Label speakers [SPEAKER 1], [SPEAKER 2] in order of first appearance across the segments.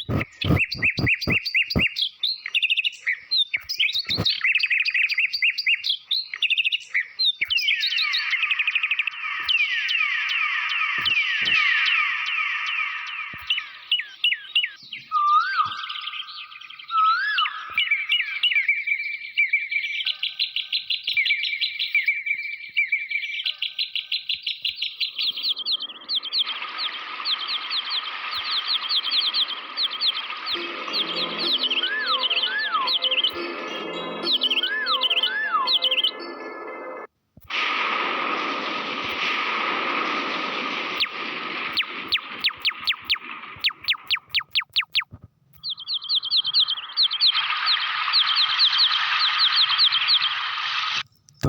[SPEAKER 1] तो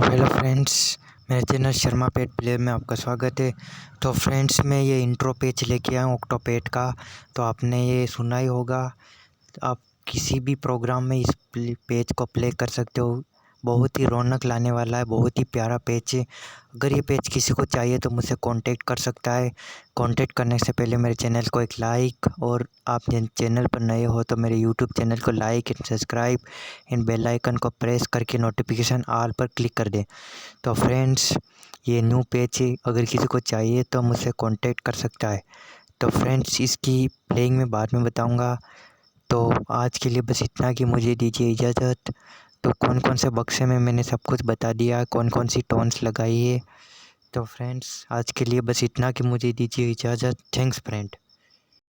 [SPEAKER 1] hello friends, मेरे channel Sharma पेट player में आपका स्वागत है। तो फ्रेंड्स, मैं ये इंट्रो पेज लेके आया हूँ ऑक्टोपेट का। तो आपने ये सुना ही होगा। आप किसी भी प्रोग्राम में इस पेज को प्ले कर सकते हो। बहुत ही रौनक लाने वाला है, बहुत ही प्यारा पेज है। अगर ये पेज किसी को चाहिए तो मुझसे कांटेक्ट कर सकता है। कांटेक्ट करने से पहले मेरे चैनल को एक लाइक, और आप चैनल पर नए हो तो मेरे यूट्यूब चैनल को like and subscribe and bell icon को प्रेस करके नोटिफिकेशन ऑल पर क्लिक कर दें। तो फ्रेंड्स, ये न्यू पेज है, अगर किसी को चाहिए तो मुझसे कांटेक्ट कर सकता है। तो फ्रेंड्स, इसकी प्लेइंग में बाद में बताऊंगा। तो आज के लिए बस इतना, कि मुझे दीजिए इजाज़त। तो कौन कौन से बक्से में मैंने सब कुछ बता दिया, कौन कौन सी टोन्स लगाई है। तो फ्रेंड्स, आज के लिए बस इतना, कि मुझे दीजिए इजाज़त। Thanks friend.